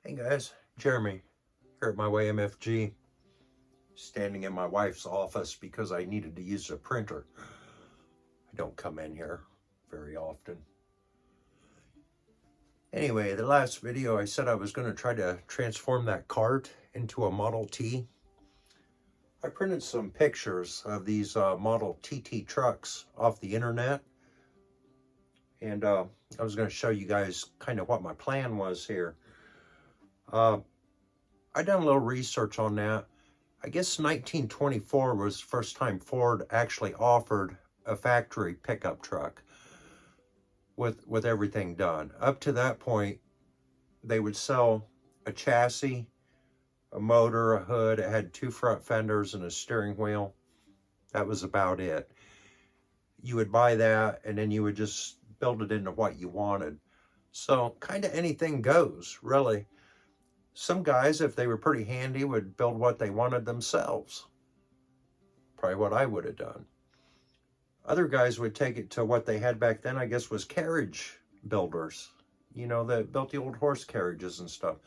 Hey guys, Jeremy here at my way MFG, standing in my wife's office because I needed to use a printer. I don't come in here very often. Anyway, the last video I said I was going to try to transform that cart into a Model T. I printed some pictures of these Model TT trucks off the internet, and I was going to show you guys kind of what my plan was here. I done a little research on that. I guess 1924 was the first time Ford actually offered a factory pickup truck with everything done. Up to that point, they would sell a chassis, a motor, a hood. It had two front fenders and a steering wheel. That was about it. You would buy that and then you would just build it into what you wanted. So kind of anything goes, really. Some guys, if they were pretty handy, would build what they wanted themselves. Probably what I would have done. Other guys would take it to what they had back then, I guess, was carriage builders. You know, that built the old horse carriages and stuff.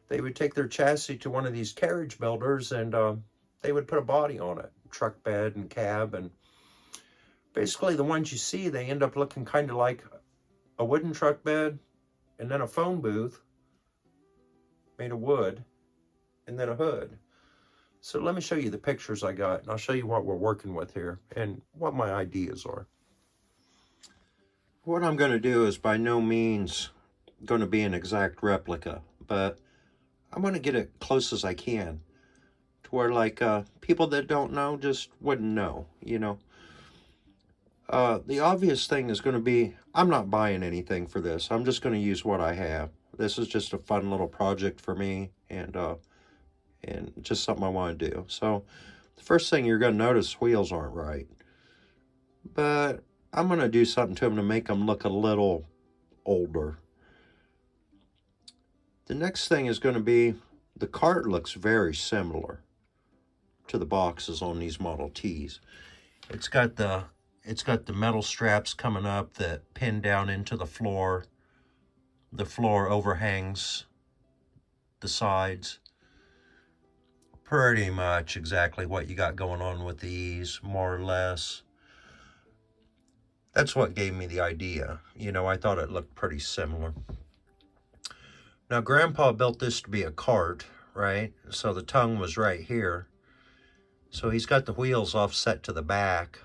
They would take their chassis to one of these carriage builders and they would put a body on it. Truck bed and cab. And basically the ones you see, they end up looking kind of like a wooden truck bed and then a phone booth made of wood, and then a hood. So let me show you the pictures I got, and I'll show you what we're working with here and what my ideas are. What I'm going to do is by no means going to be an exact replica, but I'm going to get it close as I can to where, like, people that don't know just wouldn't know, you know. The obvious thing is going to be, I'm not buying anything for this. I'm just going to use what I have. This is just a fun little project for me, and just something I want to do. So the first thing you're going to notice, wheels aren't right. But I'm going to do something to them to make them look a little older. The next thing is going to be, the cart looks very similar to the boxes on these Model Ts. It's got the metal straps coming up that pin down into the floor. The floor overhangs the sides. Pretty much exactly what you got going on with these, more or less. That's what gave me the idea. You know, I thought it looked pretty similar. Now, Grandpa built this to be a cart, right? So the tongue was right here. So he's got the wheels offset to the back,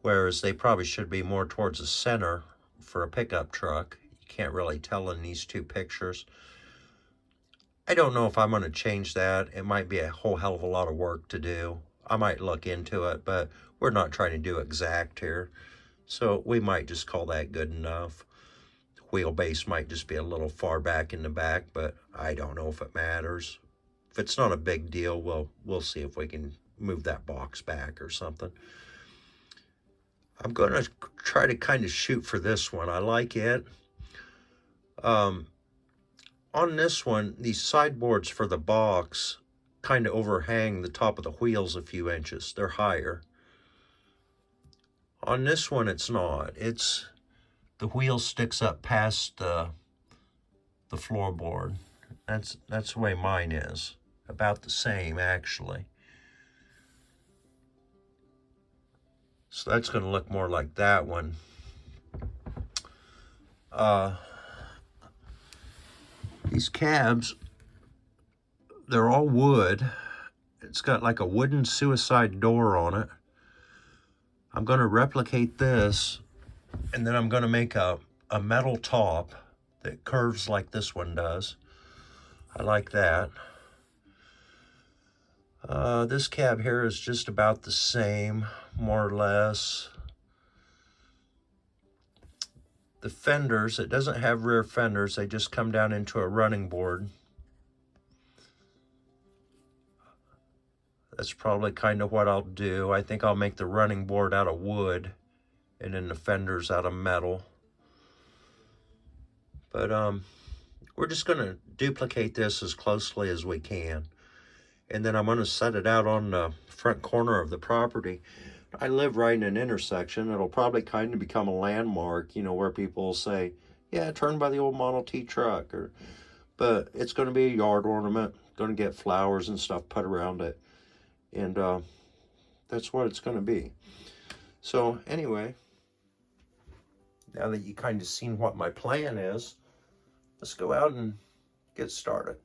whereas they probably should be more towards the center for a pickup truck. Can't really tell in these two pictures. I don't know if I'm going to change that. It might be a whole hell of a lot of work to do. I might look into it, but we're not trying to do exact here. So we might just call that good enough. Wheelbase might just be a little far back in the back, but I don't know if it matters. If it's not a big deal, we'll see if we can move that box back or something. I'm going to try to kind of shoot for this one. I like it. On this one, these sideboards for the box kind of overhang the top of the wheels a few inches. They're higher. On this one, it's not. The wheel sticks up past the floorboard. That's the way mine is. About the same, actually. So that's going to look more like that one. These cabs, they're all wood. It's got like a wooden suicide door on it. I'm going to replicate this, and then I'm going to make a metal top that curves like this one does. I like that. This cab here is just about the same, more or less. The fenders, it doesn't have rear fenders. They just come down into a running board. That's probably kind of what I'll do. I think I'll make the running board out of wood and then the fenders out of metal. But we're just going to duplicate this as closely as we can. And then I'm going to set it out on the front corner of the property. I live right in an intersection. It'll probably kind of become a landmark, you know, where people will say, yeah, turn by the old Model T truck. but it's going to be a yard ornament. Going to get flowers and stuff put around it, and that's what it's going to be. So anyway, now that you kind of seen what my plan is, let's go out and get started.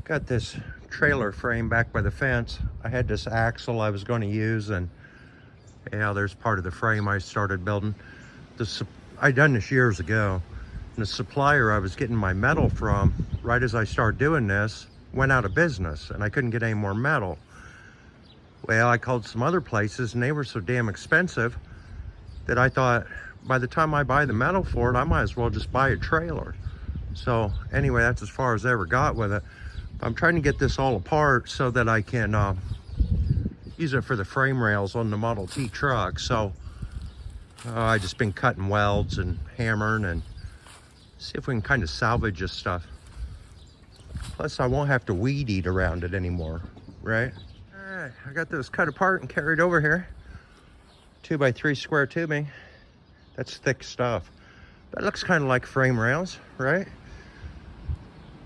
Got this trailer frame back by the fence. I had this axle I was going to use, and yeah, there's part of the frame I started building. I done this years ago. And the supplier I was getting my metal from, right as I started doing this, went out of business, and I couldn't get any more metal. Well, I called some other places, and they were so damn expensive that I thought, by the time I buy the metal for it, I might as well just buy a trailer. So anyway, that's as far as I ever got with it. I'm trying to get this all apart so that I can use it for the frame rails on the Model T truck. So I just been cutting welds and hammering and see if we can kind of salvage this stuff. Plus I won't have to weed eat around it anymore, right? All right, I got this cut apart and carried over here. 2x3 square tubing. That's thick stuff. That looks kind of like frame rails, right?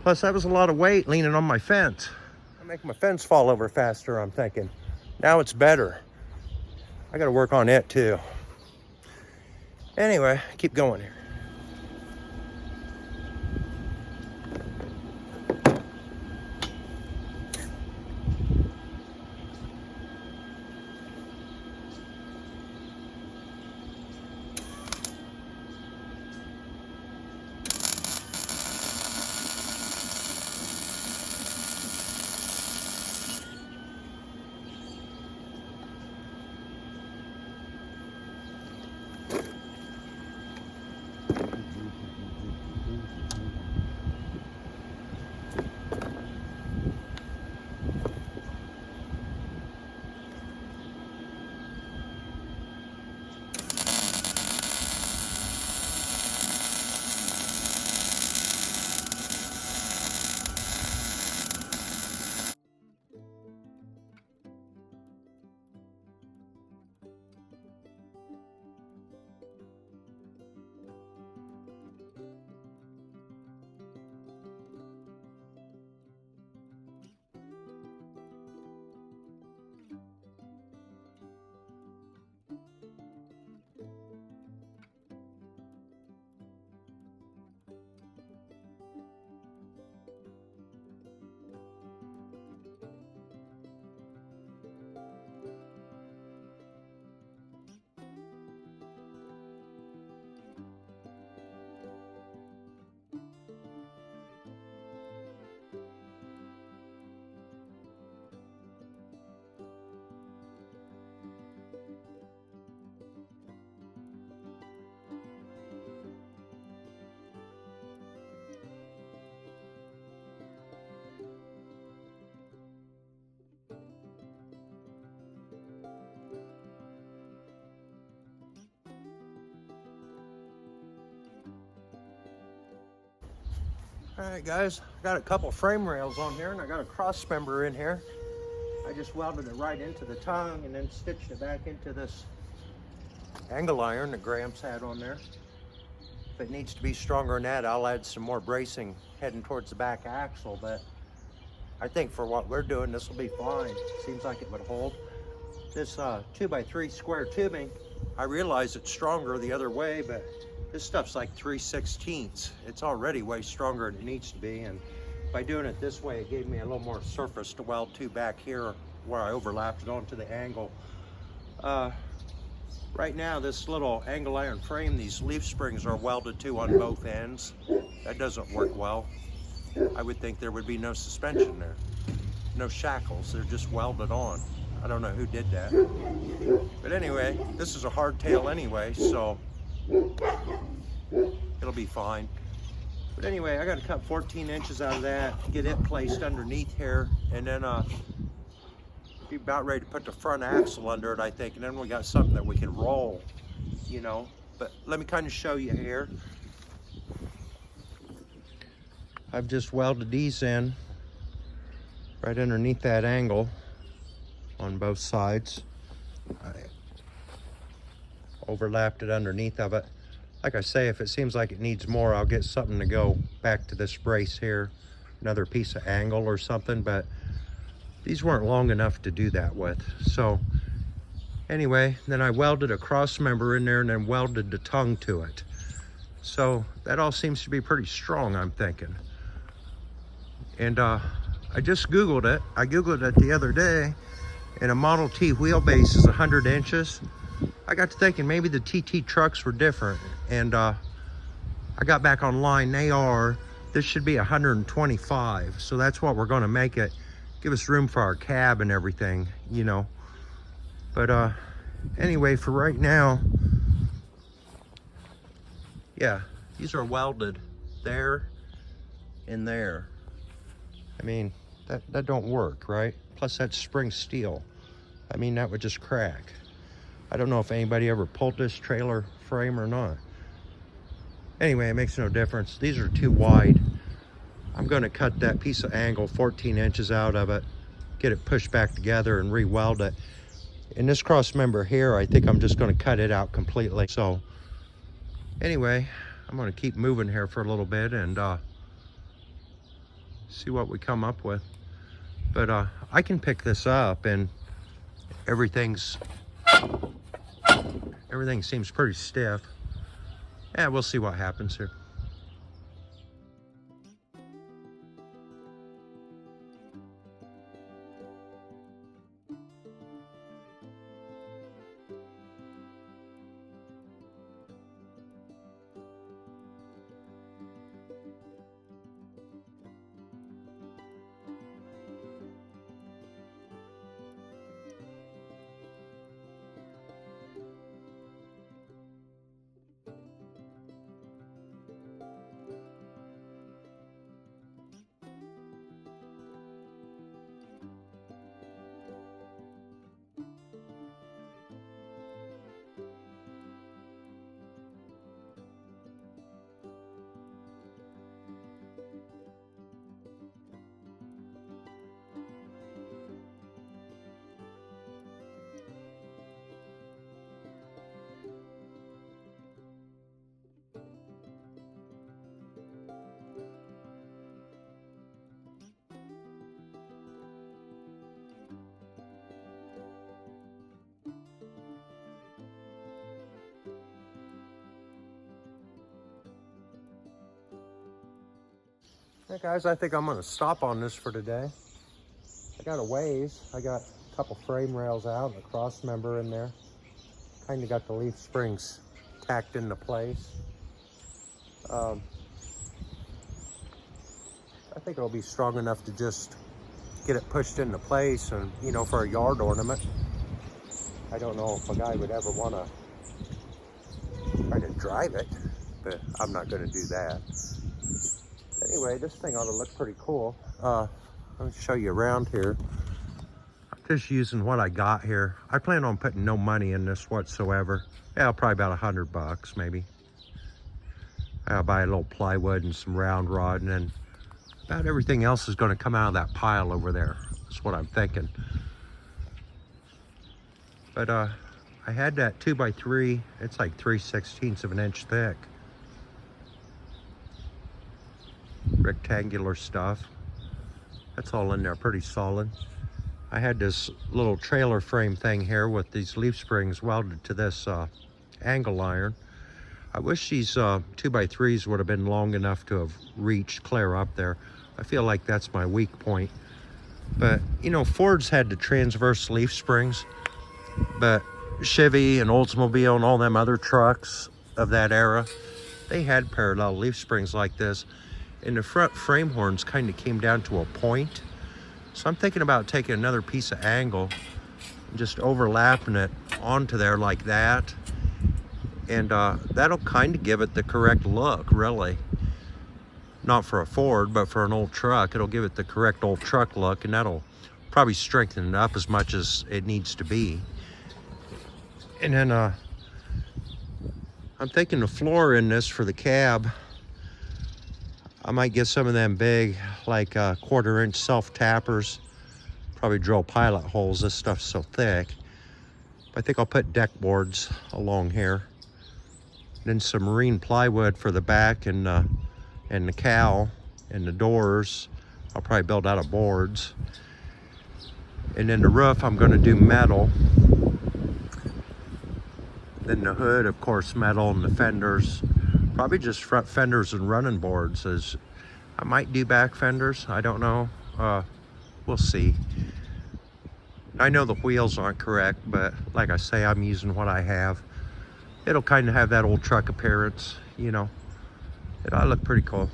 Plus, that was a lot of weight leaning on my fence. I make my fence fall over faster, I'm thinking. Now it's better. I gotta work on it too. Anyway, keep going here. All right, guys, I got a couple frame rails on here, and I got a cross member in here. I just welded it right into the tongue and then stitched it back into this angle iron that Gramps had on there. If it needs to be stronger than that, I'll add some more bracing heading towards the back axle, but I think for what we're doing, this will be fine. Seems like it would hold. This 2x3 square tubing, I realize it's stronger the other way, but this stuff's like 3/16. It's already way stronger than it needs to be, and by doing it this way, it gave me a little more surface to weld to back here where I overlapped it onto the angle. Right now, this little angle iron frame, these leaf springs are welded to on both ends. That doesn't work well. I would think there would be no suspension there, no shackles, they're just welded on. I don't know who did that. But anyway, this is a hardtail anyway, so it'll be fine. But anyway, I got to cut 14 inches out of that, get it placed underneath here, and then be about ready to put the front axle under it, I think, and then we got something that we can roll, you know. But let me kind of show you here. I've just welded these in right underneath that angle on both sides. I overlapped it underneath of it. Like I say, if it seems like it needs more, I'll get something to go back to this brace here, another piece of angle or something, but these weren't long enough to do that with. So anyway, then I welded a cross member in there and then welded the tongue to it. So that all seems to be pretty strong, I'm thinking. And I just Googled it. I Googled it the other day, and a Model T wheelbase is 100 inches. I got to thinking maybe the TT trucks were different, and I got back online. They are. This should be 125, so that's what we're going to make it. Give us room for our cab and everything, you know. But anyway, for right now, yeah, these are welded there and there. I mean, that don't work, right? Plus that's spring steel. I mean, that would just crack. I don't know if anybody ever pulled this trailer frame or not. Anyway, it makes no difference. These are too wide. I'm going to cut that piece of angle 14 inches out of it, get it pushed back together and re-weld it. In this cross member here, I think I'm just going to cut it out completely. So anyway, I'm going to keep moving here for a little bit and see what we come up with. But I can pick this up and everything seems pretty stiff. Yeah, we'll see what happens here. Hey guys, I think I'm going to stop on this for today. I got a ways. I got a couple frame rails out and a cross member in there. Kind of got the leaf springs tacked into place. I think it'll be strong enough to just get it pushed into place and, you know, for a yard ornament. I don't know if a guy would ever want to try to drive it, but I'm not going to do that. Anyway, this thing ought to look pretty cool. Let me show you around here. I'm just using what I got here. I plan on putting no money in this whatsoever. Yeah, probably about $100 maybe. I'll buy a little plywood and some round rod, and then about everything else is going to come out of that pile over there. That's what I'm thinking. But I had that 2x3. It's like 3/16 of an inch thick. Rectangular stuff. That's all in there, pretty solid. I had this little trailer frame thing here with these leaf springs welded to this angle iron. I wish these 2x3s would have been long enough to have reached clear up there. I feel like that's my weak point. But, you know, Ford's had the transverse leaf springs, but Chevy and Oldsmobile and all them other trucks of that era, they had parallel leaf springs like this. And the front frame horns kind of came down to a point. So I'm thinking about taking another piece of angle and just overlapping it onto there like that. And that'll kind of give it the correct look, really. not for a Ford, but for an old truck. It'll give it the correct old truck look, and that'll probably strengthen it up as much as it needs to be. And then I'm thinking the floor in this for the cab, I might get some of them big, like 1/4-inch self-tappers. Probably drill pilot holes. This stuff's so thick. I think I'll put deck boards along here. Then some marine plywood for the back and the cowl and the doors. I'll probably build out of boards. And then the roof, I'm going to do metal. Then the hood, of course, metal, and the fenders. Probably just front fenders and running boards. As I might do back fenders. I don't know. We'll see. I know the wheels aren't correct, but like I say, I'm using what I have. It'll kind of have that old truck appearance, you know. It'll look pretty cool.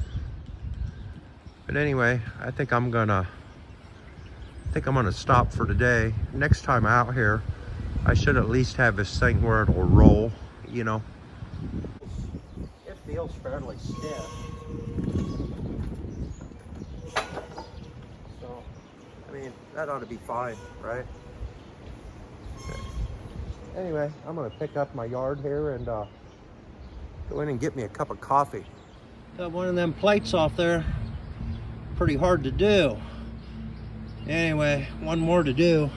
But anyway, I think I'm gonna stop for today. Next time out here, I should at least have this thing where it'll roll, you know. It feels fairly stiff. So, I mean, that ought to be fine, right? Okay. Anyway, I'm gonna pick up my yard here and go in and get me a cup of coffee. Got one of them plates off there. Pretty hard to do. Anyway, one more to do.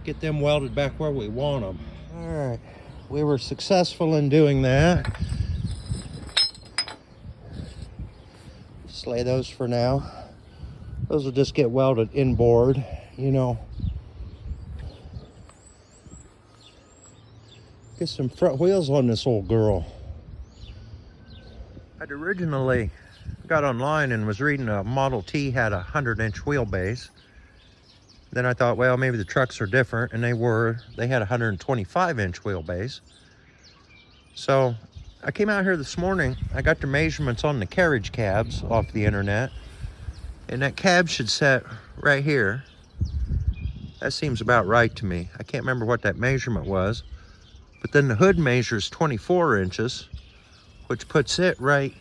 Get them welded back where we want them. All right, we were successful in doing that. Just lay those for now. Those will just get welded inboard, you know. Get some front wheels on this old girl. I'd originally got online and was reading a Model T had a 100-inch wheelbase. Then I thought, well, maybe the trucks are different, and they had a 125-inch wheelbase. So I came out here this morning. I got the measurements on the carriage cabs off the internet, and that cab should set right here. That seems about right to me. I can't remember what that measurement was, but then the hood measures 24 inches, which puts it right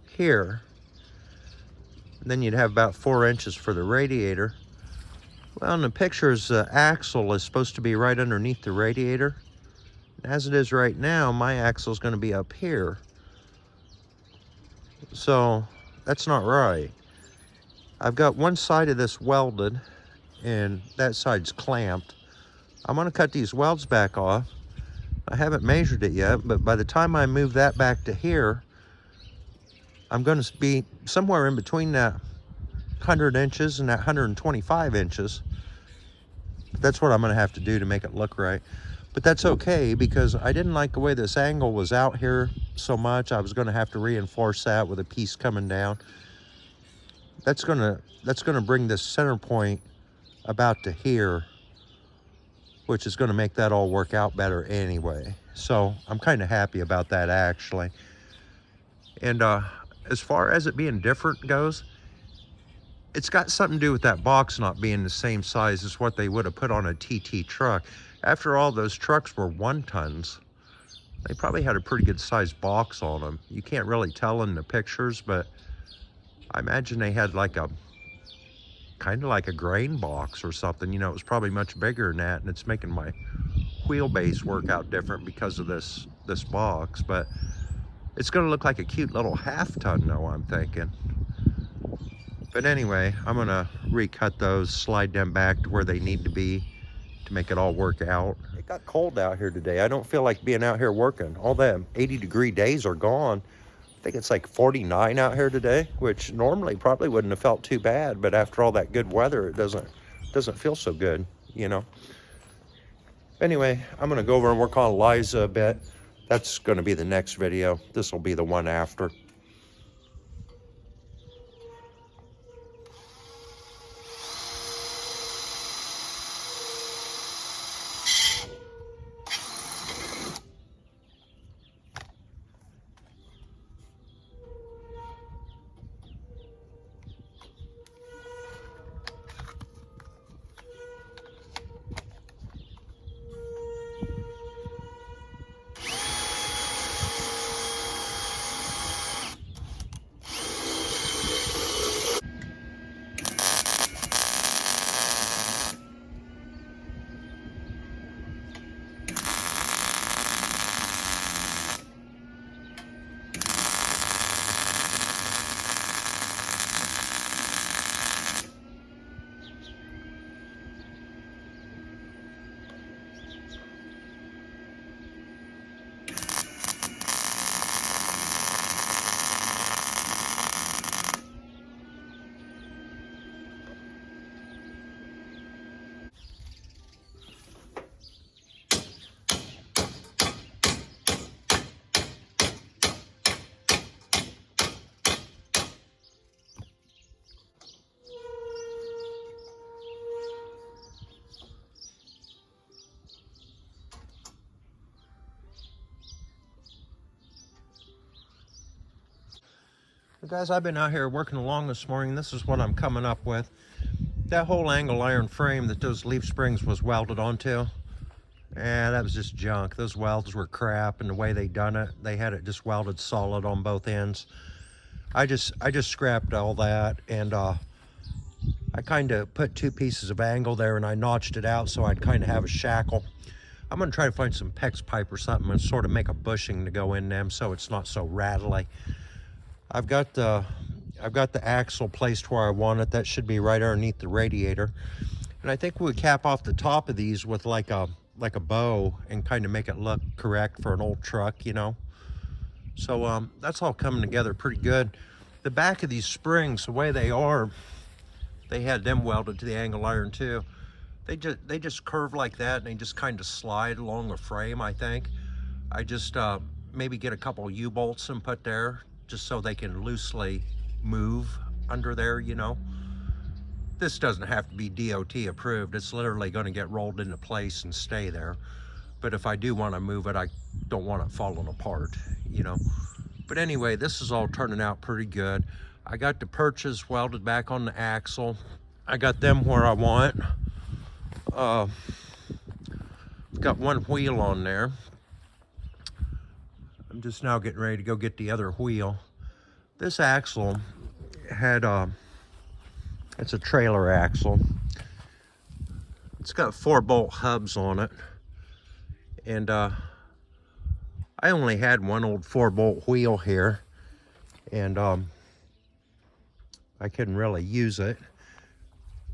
here. And then you'd have about 4 inches for the radiator. Well, in the pictures, the axle is supposed to be right underneath the radiator. As it is right now, my axle is going to be up here. So that's not right. I've got one side of this welded, and that side's clamped. I'm going to cut these welds back off. I haven't measured it yet, but by the time I move that back to here, I'm going to be somewhere in between that 100 inches and that 125 inches. That's what I'm going to have to do to make it look right. But that's okay, because I didn't like the way this angle was out here so much. I was going to have to reinforce that with a piece coming down. That's going to bring this center point about to here, which is going to make that all work out better anyway. So I'm kind of happy about that, actually. And as far as it being different goes, it's got something to do with that box not being the same size as what they would have put on a TT truck. After all, those trucks were 1-tons. They probably had a pretty good sized box on them. You can't really tell in the pictures, but I imagine they had like a kind of like a grain box or something. You know, it was probably much bigger than that, and it's making my wheelbase work out different because of this box. But it's going to look like a cute little 1/2-ton though, I'm thinking. But anyway, I'm going to recut those, slide them back to where they need to be to make it all work out. It got cold out here today. I don't feel like being out here working. All the 80-degree days are gone. I think it's like 49 out here today, which normally probably wouldn't have felt too bad, but after all that good weather, it doesn't feel so good, you know. Anyway, I'm going to go over and work on Liza a bit. That's going to be the next video. This will be the one after. Guys, I've been out here working along this morning. This is what I'm coming up with. That whole angle iron frame that those leaf springs was welded onto, and that was just junk. Those welds were crap, and the way they done it, they had it just welded solid on both ends. I just scrapped all that, and I kind of put 2 pieces of angle there, and I notched it out so I'd kind of have a shackle. I'm gonna try to find some PEX pipe or something and sort of make a bushing to go in them so it's not so rattly. I've got the axle placed where I want it. That should be right underneath the radiator. And I think we'll cap off the top of these with like a bow and kind of make it look correct for an old truck, you know. So that's all coming together pretty good. The back of these springs, the way they are, they had them welded to the angle iron too. They just curve like that, and they just kind of slide along the frame, I think. I just maybe get a couple U-bolts and put there, just so they can loosely move under there, you know. This doesn't have to be DOT approved. It's literally going to get rolled into place and stay there. But if I do want to move it, I don't want it falling apart, you know. But anyway, this is all turning out pretty good. I got the perches welded back on the axle. I got them where I want. I've got one wheel on there. I'm just now getting ready to go get the other wheel. This axle had it's a trailer axle. It's got 4-bolt hubs on it, and I only had one old 4-bolt wheel here, and I couldn't really use it.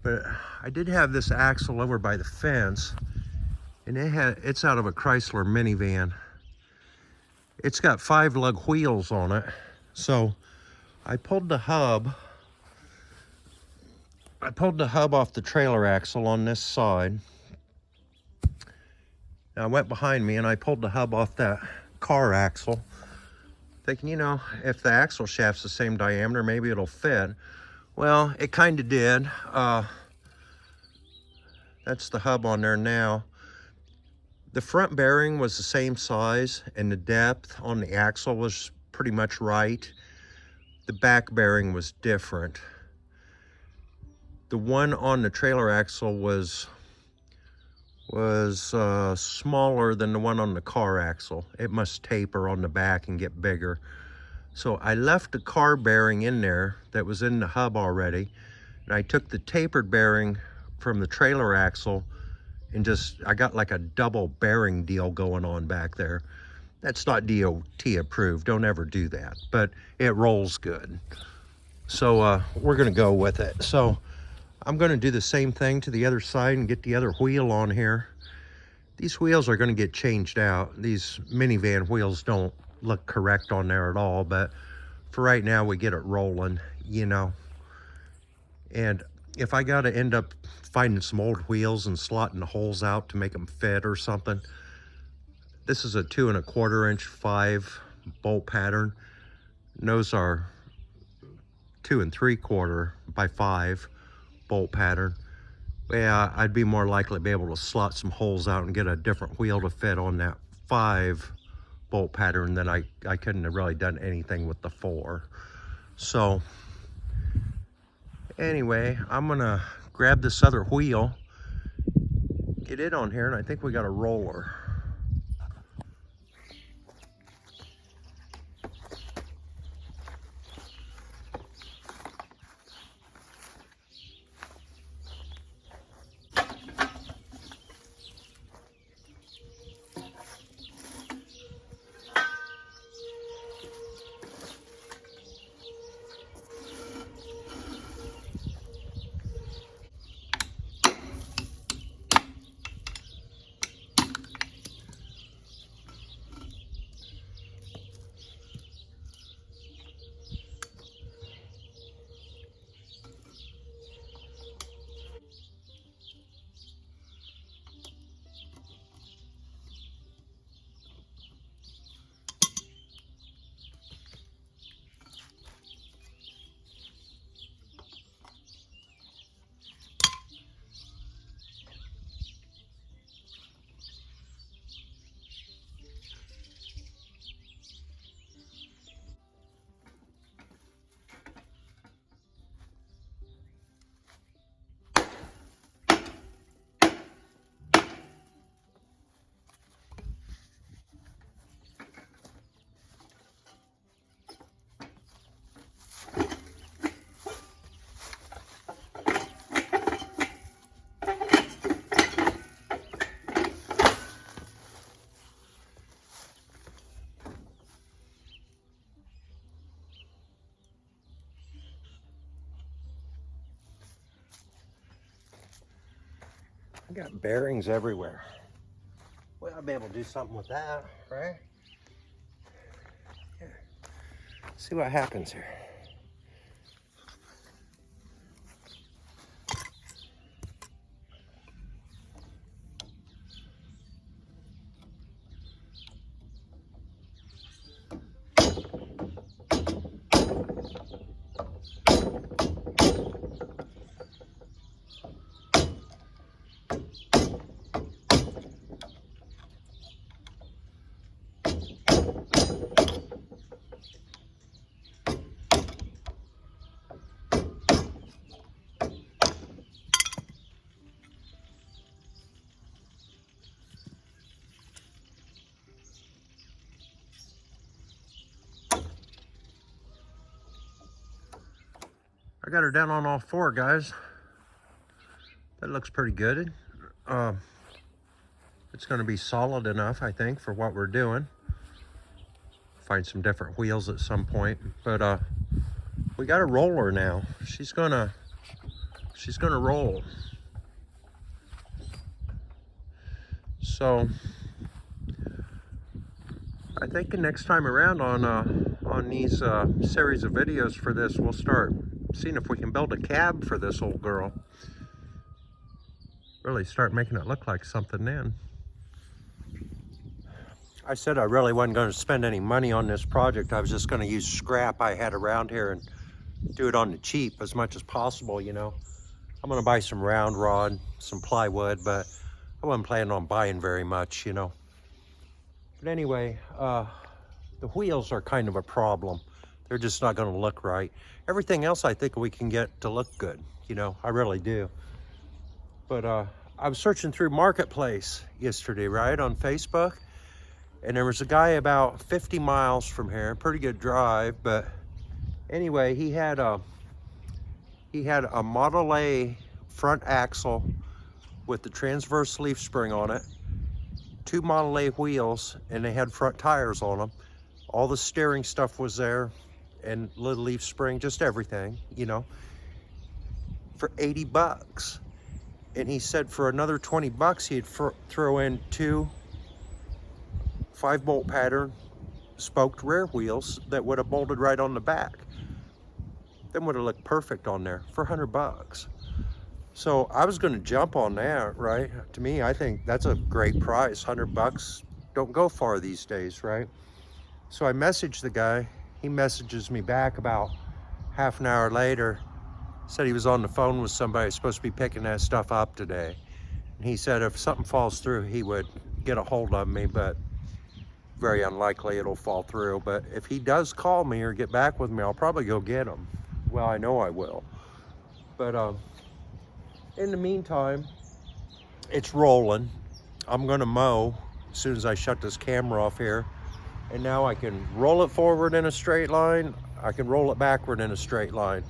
But I did have this axle over by the fence, and it's out of a Chrysler minivan. It's got 5-lug wheels on it. So I pulled the hub off the trailer axle on this side. Now I went behind me and I pulled the hub off that car axle, thinking, you know, if the axle shaft's the same diameter, maybe it'll fit. Well, it kind of did. That's the hub on there now. The front bearing was the same size, and the depth on the axle was pretty much right. The back bearing was different. The one on the trailer axle was smaller than the one on the car axle. It must taper on the back and get bigger. So I left the car bearing in there that was in the hub already, and I took the tapered bearing from the trailer axle and I got like a double bearing deal going on back there. That's not DOT approved, don't ever do that, but it rolls good. So we're gonna go with it. So I'm gonna do the same thing to the other side and get the other wheel on here. These wheels are gonna get changed out. These minivan wheels don't look correct on there at all, but for right now we get it rolling, you know. And if I gotta end up finding some old wheels and slotting the holes out to make them fit or something, this is a 2 1/4 inch 5-bolt pattern. And those are 2 3/4 by 5 bolt pattern. Yeah, I'd be more likely to be able to slot some holes out and get a different wheel to fit on that 5-bolt pattern than I couldn't have really done anything with the 4. So anyway, I'm gonna grab this other wheel, get it on here, and I think we got a roller. I got bearings everywhere. Well, I'll be able to do something with that, right? Yeah. See what happens here. I got her down on all four, guys. That looks pretty good. It's going to be solid enough, I think, for what we're doing. Find some different wheels at some point, but we got a roller now. She's gonna roll. So I think the next time around on these series of videos for this, we'll start seeing if we can build a cab for this old girl. Really start making it look like something then. I said I really wasn't going to spend any money on this project. I was just going to use scrap I had around here and do it on the cheap as much as possible, you know. I'm going to buy some round rod, some plywood, but I wasn't planning on buying very much, you know. But anyway, the wheels are kind of a problem. They're just not going to look right. Everything else I think we can get to look good, you know, I really do. But I was searching through Marketplace yesterday, right, on Facebook. And there was a guy about 50 miles from here, pretty good drive, but anyway, he had a Model A front axle with the transverse leaf spring on it, 2 Model A wheels, and they had front tires on them. All the steering stuff was there, and little leaf spring, just everything, you know, for 80 bucks. And he said for another 20 bucks, he'd throw in 2 5-bolt pattern spoked rear wheels that would have bolted right on the back. Then would have looked perfect on there for 100 bucks. So I was going to jump on that, right? To me, I think that's a great price. 100 bucks don't go far these days, right? So I messaged the guy. He messages me back about half an hour later. Said he was on the phone with somebody supposed to be picking that stuff up today. And he said if something falls through, he would get a hold of me, but very unlikely it'll fall through. But if he does call me or get back with me, I'll probably go get him. Well, I know I will. But in the meantime, it's rolling. I'm gonna mow as soon as I shut this camera off here. And now I can roll it forward in a straight line. I can roll it backward in a straight line.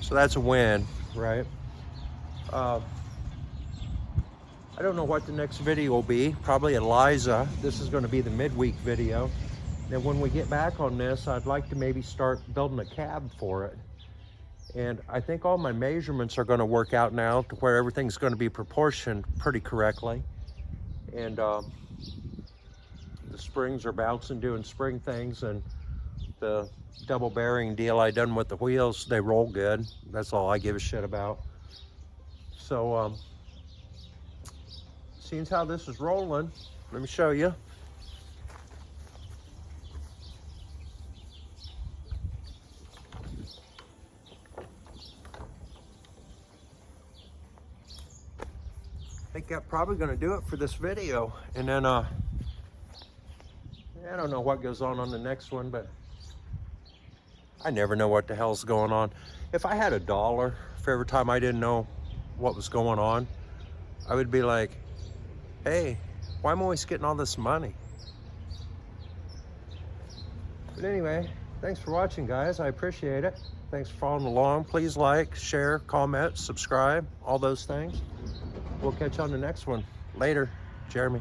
So that's a win, right? I don't know what the next video will be. Probably Eliza. This is going to be the midweek video. Then when we get back on this, I'd like to maybe start building a cab for it. And I think all my measurements are going to work out now to where everything's going to be proportioned pretty correctly. And the springs are bouncing, doing spring things, and the double bearing deal I done with the wheels, they roll good. That's all I give a shit about. So seeing how this is rolling, let me show you. I think that's probably going to do it for this video. And then I don't know what goes on the next one, but I never know what the hell's going on. If I had $1 for every time I didn't know what was going on, I would be like, hey, why am I always getting all this money? But anyway, thanks for watching, guys. I appreciate it. Thanks for following along. Please like, share, comment, subscribe, all those things. We'll catch you on the next one. Later, Jeremy.